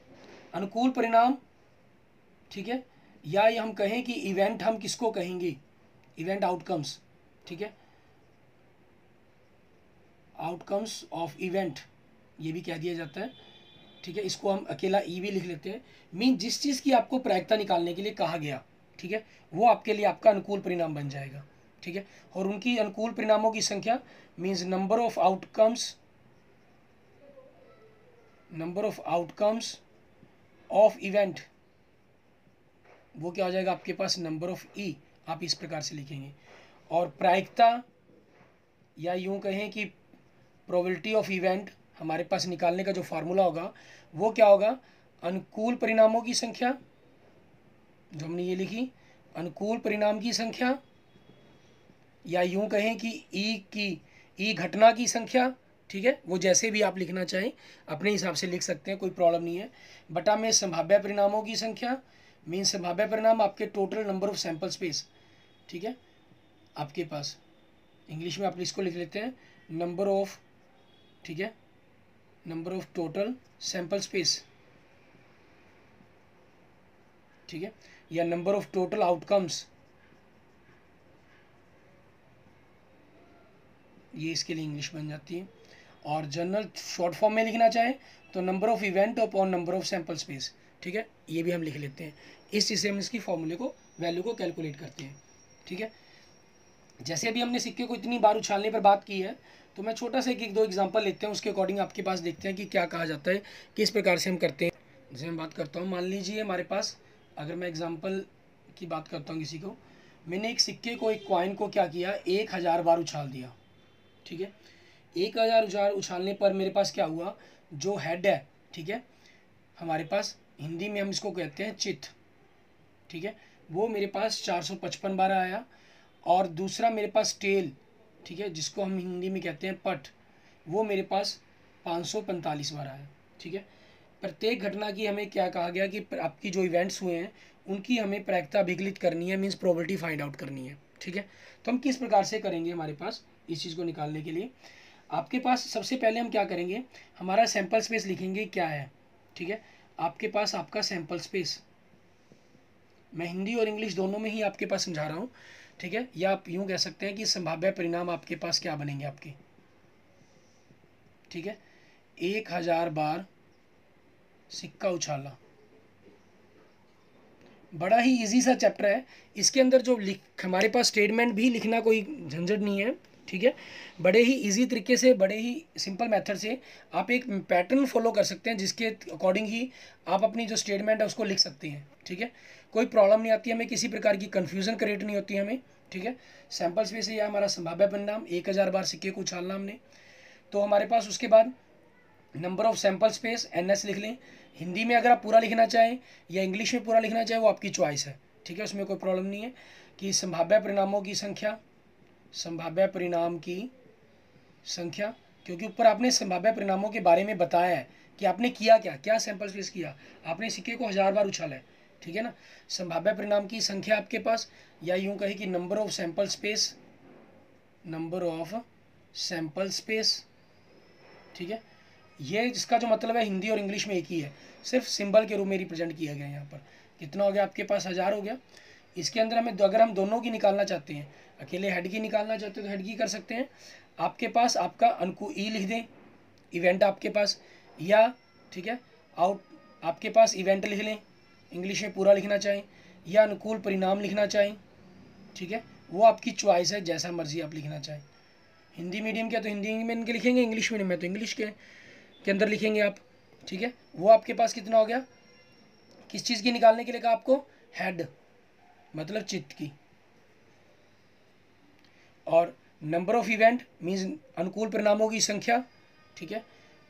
अनुकूल परिणाम, ठीक है, या ये हम कहें कि इवेंट हम किसको कहेंगे, इवेंट आउटकम्स, ठीक है, आउटकम्स ऑफ इवेंट ये भी कह दिया जाता है, ठीक है। इसको हम अकेला ई भी लिख लेते हैं। मीन जिस चीज़ की आपको प्रायिकता निकालने के लिए कहा गया, ठीक है, वो आपके लिए आपका अनुकूल परिणाम बन जाएगा, ठीक है। और उनकी अनुकूल परिणामों की संख्या means number of outcomes of event, वो क्या हो जाएगा आपके पास, नंबर ऑफ ई, आप इस प्रकार से लिखेंगे। और प्रायिकता या यूं कहें कि प्रोबेबिलिटी ऑफ इवेंट हमारे पास निकालने का जो फार्मूला होगा वो क्या होगा, अनुकूल परिणामों की संख्या, जो हमने ये लिखी, अनुकूल परिणाम की संख्या या यूं कहें कि ई घटना की संख्या, ठीक है, वो जैसे भी आप लिखना चाहें अपने हिसाब से लिख सकते हैं, कोई प्रॉब्लम नहीं है। बटा में संभाव्य परिणामों की संख्या, मीन संभाव्य परिणाम आपके total number of sample space, ठीक है, आपके पास इंग्लिश में आप इसको लिख लेते हैं नंबर ऑफ, ठीक है, number of total sample space, ठीक है, या नंबर ऑफ टोटल आउटकम्स, ये इसके लिए इंग्लिश बन जाती है। और जनरल शॉर्ट फॉर्म में लिखना चाहे तो number of event upon number of sample space, ठीक है, ये भी हम लिख लेते हैं। इस चीज़ से हम इसकी फॉर्मूले को, वैल्यू को कैलकुलेट करते हैं, ठीक है। जैसे अभी हमने सिक्के को इतनी बार उछालने पर बात की है, तो मैं छोटा सा एक दो एग्जांपल लेते हैं, उसके अकॉर्डिंग आपके पास देखते हैं कि क्या कहा जाता है, किस प्रकार से हम करते हैं। जैसे मैं बात करता हूँ, मान लीजिए हमारे पास, अगर मैं एग्जांपल की बात करता हूँ किसी को, मैंने एक सिक्के को, एक कॉइन को क्या किया, 1000 बार उछाल दिया, ठीक है। 1000 उछालने पर मेरे पास क्या हुआ, जो हेड है, ठीक है, हमारे पास हिंदी में हम इसको कहते हैं चित, ठीक है, वो मेरे पास 455 बार आया। और दूसरा मेरे पास टेल, ठीक है, जिसको हम हिंदी में कहते हैं पट, वो मेरे पास 545 बार आया, ठीक है। प्रत्येक घटना की हमें क्या कहा गया कि आपकी जो इवेंट्स हुए हैं उनकी हमें प्रायिकता अभिकलित करनी है, मीन्स प्रोबेबिलिटी फाइंड आउट करनी है, ठीक है। तो हम किस प्रकार से करेंगे, हमारे पास इस चीज़ को निकालने के लिए आपके पास सबसे पहले हम क्या करेंगे, हमारा सैंपल स्पेस लिखेंगे क्या है, ठीक है। आपके पास आपका सैंपल स्पेस, मैं हिंदी और इंग्लिश दोनों में ही आपके पास समझा रहा हूँ, ठीक है। या आप यूँ कह सकते हैं कि संभाव्य परिणाम आपके पास क्या बनेंगे आपके, ठीक है। 1000 बार सिक्का उछाला, बड़ा ही इजी सा चैप्टर है। इसके अंदर जो हमारे पास स्टेटमेंट भी लिखना कोई झंझट नहीं है, ठीक है। बड़े ही इजी तरीके से, बड़े ही सिंपल मेथड से आप एक पैटर्न फॉलो कर सकते हैं, जिसके अकॉर्डिंग ही आप अपनी जो स्टेटमेंट है उसको लिख सकते हैं, ठीक है। कोई प्रॉब्लम नहीं आती हमें, किसी प्रकार की कन्फ्यूज़न क्रिएट नहीं होती हमें, ठीक है। सैंपल स्पेस से यह हमारा संभाव्य परिणाम, 1000 बार सिक्के को उछालना हमने। तो हमारे पास उसके बाद number of sample space NS लिख लें। हिंदी में अगर आप पूरा लिखना चाहें या इंग्लिश में पूरा लिखना चाहें वो आपकी चॉइस है, ठीक है, उसमें कोई प्रॉब्लम नहीं है। कि संभाव्य परिणामों की संख्या, संभाव्य परिणाम की संख्या, क्योंकि ऊपर आपने संभाव्य परिणामों के बारे में बताया है कि आपने किया क्या, क्या सैंपल स्पेस किया, आपने सिक्के को 1000 बार उछाला है, ठीक है ना। संभाव्य परिणाम की संख्या आपके पास, या यूँ कहे कि number of sample space, number of sample space, ठीक है। ये जिसका जो मतलब है हिंदी और इंग्लिश में एक ही है, सिर्फ सिंबल के रूप में रिप्रेजेंट किया गया है। यहाँ पर कितना हो गया आपके पास, 1000 हो गया। इसके अंदर हमें अगर हम दोनों की निकालना चाहते हैं, अकेले हेड की निकालना चाहते हैं तो हेड की कर सकते हैं। आपके पास आपका ई लिख दें, इवेंट आपके पास, या ठीक है आउट, आपके पास इवेंट लिख लें, इंग्लिश में पूरा लिखना चाहें, या अनुकूल परिणाम लिखना चाहें, ठीक है, वो आपकी चॉइस है, जैसा मर्जी आप लिखना चाहें। हिंदी मीडियम के तो हिंदी में इनके लिखेंगे, इंग्लिश मीडियम में तो इंग्लिश के अंदर लिखेंगे आप, ठीक है। वो आपके पास कितना हो गया, किस चीज़ की निकालने के लिए कहा आपको, हेड मतलब चित्त की। और नंबर ऑफ इवेंट मीन्स अनुकूल परिणामों की संख्या, ठीक है,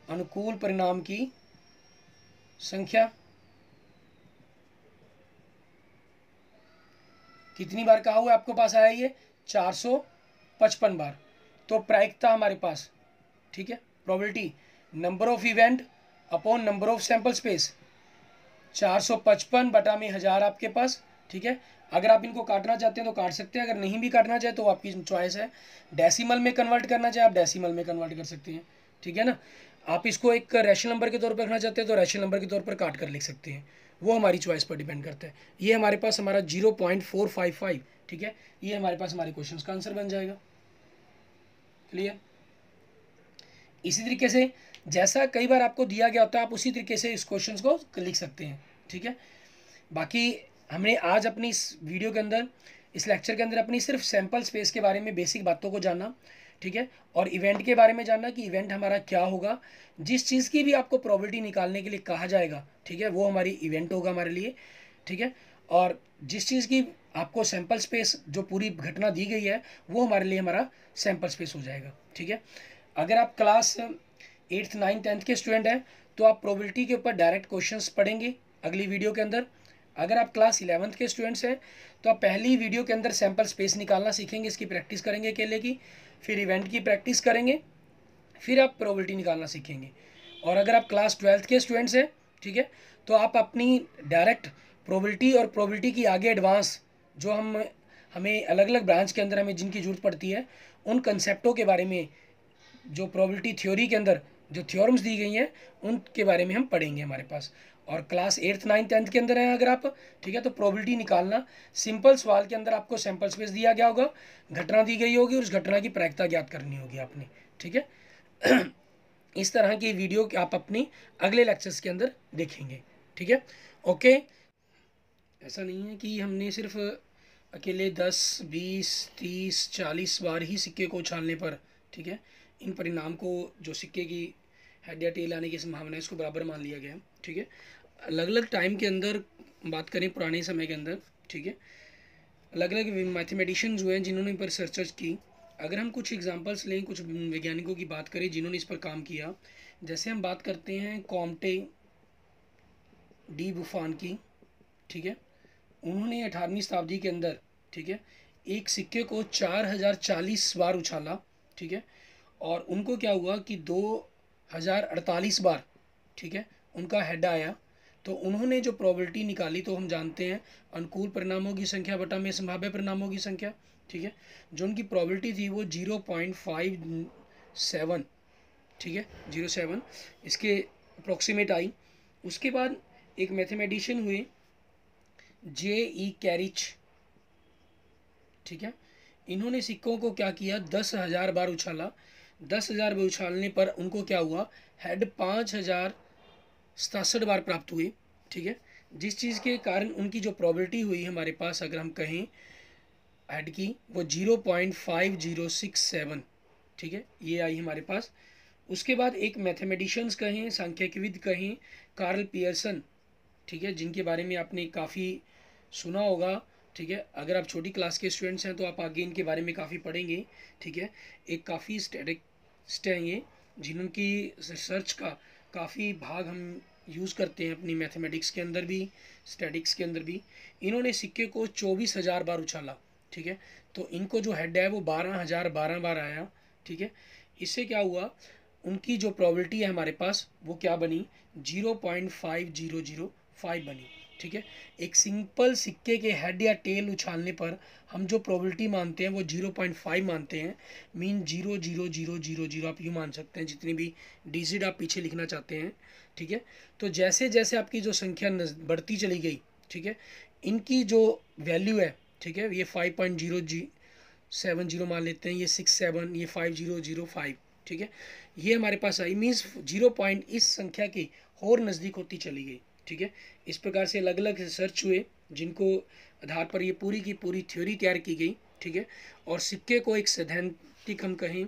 अनुकूल परिणाम की संख्या कितनी बार कहा हुआ आपको पास आया, ये 455 बार। तो प्रायिकता हमारे पास, ठीक है, probability number of event upon number of sample space, 455 बटा में 1000 आपके पास, ठीक है। अगर आप इनको काटना चाहते हैं तो काट सकते हैं, अगर नहीं भी काटना चाहे तो आपकी चॉइस है। डेसिमल में कन्वर्ट करना चाहे आप डेसिमल में कन्वर्ट कर सकते हैं, ठीक है ना। आप इसको एक रैशनल नंबर के तौर पर रखना चाहते हैं तो रैशनल नंबर के तौर पर काट कर लिख सकते हैं, वो हमारी चॉइस पर डिपेंड करता है। ये हमारे पास हमारा 0.455, ठीक है, ये हमारे पास हमारे क्वेश्चन का आंसर बन जाएगा। क्लियर। इसी तरीके से जैसा कई बार आपको दिया गया होता है आप उसी तरीके से इस क्वेश्चन को लिख सकते हैं, ठीक है। बाकी हमने आज अपनी इस वीडियो के अंदर, इस लेक्चर के अंदर अपनी सिर्फ सैंपल स्पेस के बारे में बेसिक बातों को जाना, ठीक है, और इवेंट के बारे में जानना कि इवेंट हमारा क्या होगा। जिस चीज़ की भी आपको प्रोबेबिलिटी निकालने के लिए कहा जाएगा, ठीक है, वो हमारी इवेंट होगा हमारे लिए, ठीक है। और जिस चीज़ की आपको सैंपल स्पेस जो पूरी घटना दी गई है वो हमारे लिए हमारा सैंपल स्पेस हो जाएगा, ठीक है। अगर आप क्लास 8th 9th 10th के स्टूडेंट हैं तो आप प्रोबेबिलिटी के ऊपर डायरेक्ट क्वेश्चंस पढ़ेंगे अगली वीडियो के अंदर। अगर आप क्लास 11th के स्टूडेंट्स हैं तो आप पहली वीडियो के अंदर सैम्पल स्पेस निकालना सीखेंगे, इसकी प्रैक्टिस करेंगे अकेले की, फिर इवेंट की प्रैक्टिस करेंगे, फिर आप प्रोबेबिलिटी निकालना सीखेंगे। और अगर आप क्लास 12th के स्टूडेंट्स हैं, ठीक है, तो आप अपनी डायरेक्ट प्रोबेबिलिटी और प्रोबेबिलिटी की आगे एडवांस जो हमें अलग अलग ब्रांच के अंदर हमें जिनकी जरूरत पड़ती है, उन कंसेप्टों के बारे में जो प्रोबेबिलिटी थ्योरी के अंदर जो थ्योरम्स दी गई हैं उनके बारे में हम पढ़ेंगे हमारे पास। और क्लास 8th 9th 10th के अंदर हैं अगर आप, ठीक है, तो प्रोबेबिलिटी निकालना सिंपल सवाल के अंदर आपको सैंपल स्पेस दिया गया होगा, घटना दी गई होगी और उस घटना की प्रायिकता ज्ञात करनी होगी आपने, ठीक है। इस तरह की वीडियो आप अपनी अगले लेक्चर्स के अंदर देखेंगे, ठीक है, ओके। ऐसा नहीं है कि हमने सिर्फ अकेले 10 20 30 40 बार ही सिक्के को उछालने पर, ठीक है, इन परिणाम को जो सिक्के की हेड या टेल आने की संभावना है इसको बराबर मान लिया गया है, ठीक है। अलग अलग टाइम के अंदर बात करें पुराने समय के अंदर, ठीक है, अलग अलग मैथमेटिशियंस हुए हैं जिन्होंने इन पर रिसर्च की। अगर हम कुछ एग्जांपल्स लें, कुछ वैज्ञानिकों की बात करें जिन्होंने इस पर काम किया, जैसे हम बात करते हैं कॉम्टे डी बुफान की, ठीक है, उन्होंने 18वीं शताब्दी के अंदर, ठीक है, एक सिक्के को 4040 बार उछाला, ठीक है, और उनको क्या हुआ कि 2048 बार, ठीक है, उनका हेड आया। तो उन्होंने जो प्रोबेबिलिटी निकाली तो हम जानते हैं अनुकूल परिणामों की संख्या बटा में संभाव्य परिणामों की संख्या, ठीक है, जो उनकी प्रोबेबिलिटी थी वो 0.57, ठीक है, 07 इसके अप्रोक्सीमेट आई। उसके बाद एक मैथमेटिशियन हुए J.E. कैरिच, ठीक है, इन्होंने सिक्कों को क्या किया 10,000 बार उछाला। 10,000 बार उछालने पर उनको क्या हुआ, हेड 5,067 बार प्राप्त हुए, ठीक है, जिस चीज़ के कारण उनकी जो प्रोबेबिलिटी हुई हमारे पास अगर हम कहें हेड की वो 0.5067, ठीक है, ये आई हमारे पास। उसके बाद एक मैथमेटिशियंस कहें, सांख्यिकीविद कहें, कार्ल पियर्सन, ठीक है, जिनके बारे में आपने काफ़ी सुना होगा, ठीक है, अगर आप छोटी क्लास के स्टूडेंट्स हैं तो आप आगे इनके बारे में काफ़ी पढ़ेंगे, ठीक है। एक काफ़ी स्टैटिस्ट हैं ये, जिनकी रिसर्च का काफ़ी भाग हम यूज़ करते हैं अपनी मैथमेटिक्स के अंदर भी, स्टैटिक्स के अंदर भी। इन्होंने सिक्के को 24,000 बार उछाला, ठीक है, तो इनको जो हेड है वो 12,012 बार आया, ठीक है। इससे क्या हुआ, उनकी जो प्रोबेबिलिटी है हमारे पास वो क्या बनी, 0.5005 बनी, ठीक है। एक सिंपल सिक्के के हेड या टेल उछालने पर हम जो प्रोबेबिलिटी मानते हैं वो 0.5 मानते हैं, मीन 0.0000 आप यूँ मान सकते हैं, जितनी भी डिजिट आप पीछे लिखना चाहते हैं, ठीक है। तो जैसे जैसे आपकी जो संख्या बढ़ती चली गई, ठीक है, इनकी जो वैल्यू है, ठीक है, ये 5.070 मान लेते हैं, ये 67, ये 5005, ठीक है, ये हमारे पास आई, मीन्स 0 पॉइंट इस संख्या की और नज़दीक होती चली गई, ठीक है। इस प्रकार से अलग अलग रिसर्च हुए जिनको आधार पर ये पूरी की पूरी थ्योरी तैयार की गई, ठीक है। और सिक्के को एक सैद्धांतिक हम कहें,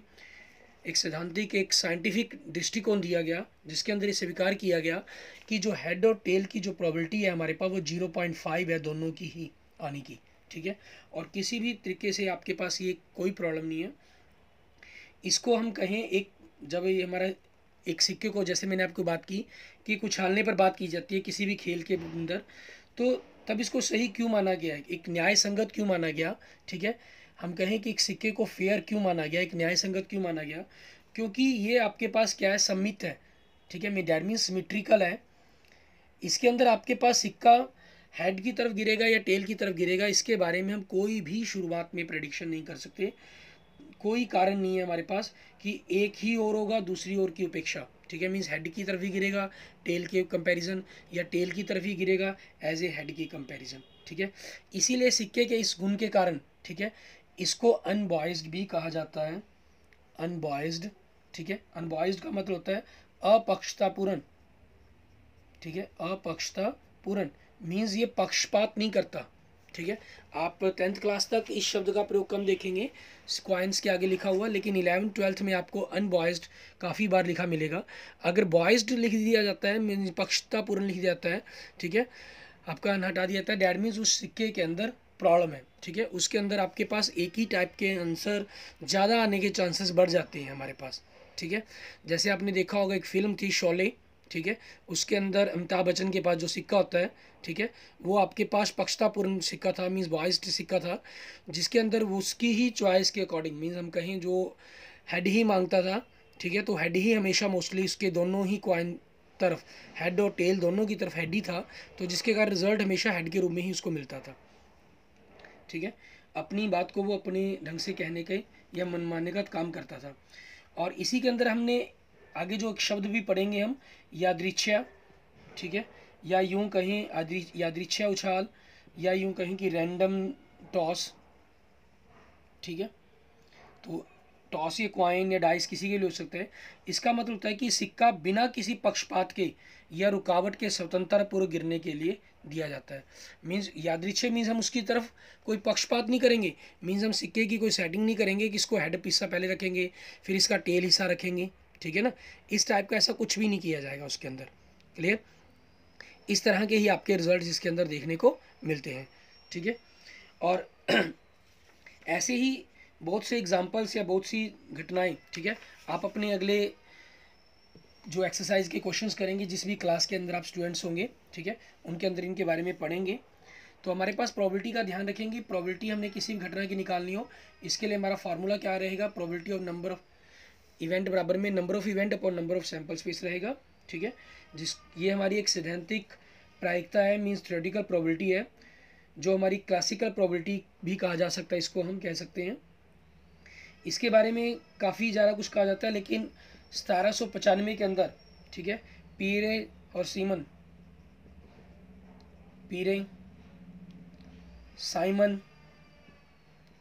एक सैद्धांतिक एक साइंटिफिक दृष्टिकोण दिया गया, जिसके अंदर ये स्वीकार किया गया कि जो हेड और टेल की जो प्रोबेबिलिटी है हमारे पास वो 0.5 है दोनों की ही आने की, ठीक है। और किसी भी तरीके से आपके पास ये कोई प्रॉब्लम नहीं है। इसको हम कहें एक, जब ये हमारा एक सिक्के को, जैसे मैंने आपको बात की कि उछालने पर बात की जाती है किसी भी खेल के अंदर, तो तब इसको सही क्यों माना गया है, एक न्याय संगत क्यों माना गया, ठीक है। हम कहें कि एक सिक्के को फेयर क्यों माना गया, एक न्याय संगत क्यों माना गया, क्योंकि ये आपके पास क्या है, सम्मित है, ठीक है, दैट मीन्स सिमेट्रिकल है। इसके अंदर आपके पास सिक्का हेड की तरफ गिरेगा या टेल की तरफ गिरेगा, इसके बारे में हम कोई भी शुरुआत में प्रेडिक्शन नहीं कर सकते। कोई कारण नहीं है हमारे पास कि एक ही ओर होगा दूसरी ओर की उपेक्षा, ठीक है, मीन्स हेड की तरफ ही गिरेगा टेल के कंपैरिजन, या टेल की तरफ ही गिरेगा एज ए हेड की कंपैरिजन, ठीक है। इसीलिए सिक्के के इस गुण के कारण, ठीक है, इसको अनबॉयज्ड भी कहा जाता है, अनबॉयज्ड, ठीक है। अनबॉयज्ड का मतलब होता है अपक्षतापूर्ण, ठीक है, अपक्षतापूर्ण मीन्स ये पक्षपात नहीं करता, ठीक है। आप 10th क्लास तक इस शब्द का प्रयोग कम देखेंगे स्क्वाइंस के आगे लिखा हुआ, लेकिन 11th 12th में आपको अनबॉयज्ड काफ़ी बार लिखा मिलेगा। अगर बॉयज्ड लिख दिया जाता है, मीन्स पक्षतापूर्ण लिख दिया जाता है, ठीक है, आपका अन हटा दिया जाता है, डैट मीन्स उस सिक्के के अंदर प्रॉब्लम है, ठीक है, उसके अंदर आपके पास एक ही टाइप के आंसर ज़्यादा आने के चांसेस बढ़ जाते हैं हमारे पास, ठीक है। जैसे आपने देखा होगा एक फिल्म थी शोले, ठीक है, उसके अंदर अमिताभ बच्चन के पास जो सिक्का होता है, ठीक है, वो आपके पास पक्षतापूर्ण सिक्का था, मीन्स बॉयस्ड सिक्का था, जिसके अंदर वो उसकी ही चॉइस के अकॉर्डिंग, मीन्स हम कहीं जो हेड ही मांगता था, ठीक है, तो हेड ही हमेशा मोस्टली उसके दोनों ही कॉइन तरफ, हेड और टेल दोनों की तरफ हेड ही था, तो जिसके कारण रिजल्ट हमेशा हेड के रूप में ही उसको मिलता था। ठीक है, अपनी बात को वो अपने ढंग से कहने के या मनमाने का काम करता था। और इसी के अंदर हमने आगे जो एक शब्द भी पढ़ेंगे हम, यादृच्छा, ठीक है, या यूं कहें यादृच्छा उछाल, या यूं कहें कि रैंडम टॉस, ठीक है, तो टॉस या क्वाइन या डाइस किसी के लिए हो सकता है। इसका मतलब होता है कि सिक्का बिना किसी पक्षपात के या रुकावट के स्वतंत्रता पूर्व गिरने के लिए दिया जाता है। मीन्स यादृच्छिक मीन्स हम उसकी तरफ कोई पक्षपात नहीं करेंगे, मीन्स हम सिक्के की कोई सेटिंग नहीं करेंगे कि इसको हेड हिस्सा पहले रखेंगे फिर इसका टेल हिस्सा रखेंगे, ठीक है ना, इस टाइप का ऐसा कुछ भी नहीं किया जाएगा उसके अंदर। क्लियर? इस तरह के ही आपके रिजल्ट इसके अंदर देखने को मिलते हैं। ठीक है, और ऐसे ही बहुत से एग्जाम्पल्स या बहुत सी घटनाएं, ठीक है, आप अपने अगले जो एक्सरसाइज के क्वेश्चंस करेंगे जिस भी क्लास के अंदर आप स्टूडेंट्स होंगे, ठीक है, उनके अंदर इनके बारे में पढ़ेंगे। तो हमारे पास प्रोबेबिलिटी का ध्यान रखेंगे, प्रोबेबिलिटी हमने किसी भी घटना की निकालनी हो, इसके लिए हमारा फार्मूला क्या रहेगा, probability of number of event बराबर में number of event upon number of sample space रहेगा। ठीक है, ये हमारी एक सैद्धांतिक प्रायिकता है, मीन्स थ्योरेटिकल प्रोबेबिलिटी है, जो हमारी क्लासिकल प्रोबेबिलिटी भी कहा जा सकता है, इसको हम कह सकते हैं। इसके बारे में काफ़ी ज़्यादा कुछ कहा जाता है, लेकिन 1795 के अंदर, ठीक है, पीरे और सीमन, पीरे, साइमन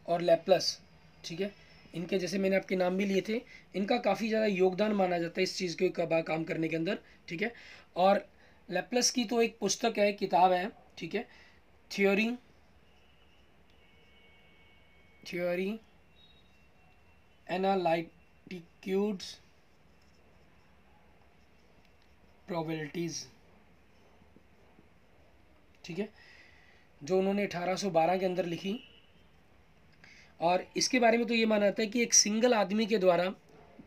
और लैप्लस, ठीक है, इनके जैसे मैंने आपके नाम भी लिए थे, इनका काफ़ी ज़्यादा योगदान माना जाता है इस चीज़ के काम करने के अंदर। ठीक है, और लैप्लस की तो एक पुस्तक है, किताब है, ठीक है, थ्योरी एनालिटिक्यूड्स प्रोबेबिलिटीज़, ठीक है, जो उन्होंने 1812 के अंदर लिखी। और इसके बारे में तो ये माना जाता है कि एक सिंगल आदमी के द्वारा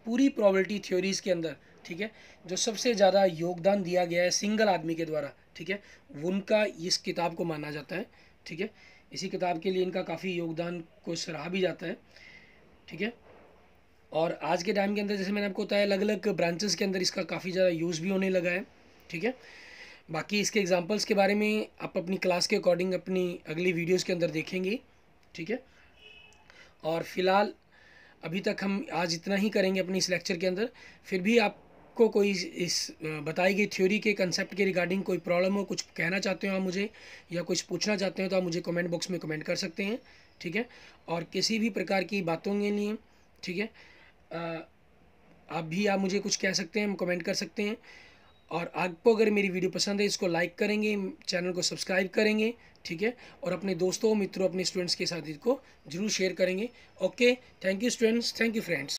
पूरी प्रोबेबिलिटी थ्योरीज के अंदर, ठीक है, जो सबसे ज़्यादा योगदान दिया गया है सिंगल आदमी के द्वारा, ठीक है, उनका इस किताब को माना जाता है। ठीक है, इसी किताब के लिए इनका काफ़ी योगदान को सराहा भी जाता है। ठीक है, और आज के टाइम के अंदर जैसे मैंने आपको बताया, अलग अलग ब्रांचेस के अंदर इसका काफ़ी ज़्यादा यूज़ भी होने लगा है। ठीक है, बाकी इसके एग्जांपल्स के बारे में आप अपनी क्लास के अकॉर्डिंग अपनी अगली वीडियोस के अंदर देखेंगे। ठीक है, और फिलहाल अभी तक हम आज इतना ही करेंगे अपनी इस लेक्चर के अंदर। फिर भी आपको कोई इस बताई गई थ्योरी के कंसेप्ट के रिगार्डिंग कोई प्रॉब्लम हो, कुछ कहना चाहते हो आप मुझे, या कुछ पूछना चाहते हो, तो आप मुझे कमेंट बॉक्स में कमेंट कर सकते हैं। ठीक है, और किसी भी प्रकार की बातों के लिए, ठीक है, आप मुझे कुछ कह सकते हैं, हम कमेंट कर सकते हैं। और आपको अगर मेरी वीडियो पसंद है, इसको लाइक करेंगे, चैनल को सब्सक्राइब करेंगे, ठीक है, और अपने दोस्तों मित्रों अपने स्टूडेंट्स के साथ इसको जरूर शेयर करेंगे। Okay, thank you students, thank you friends.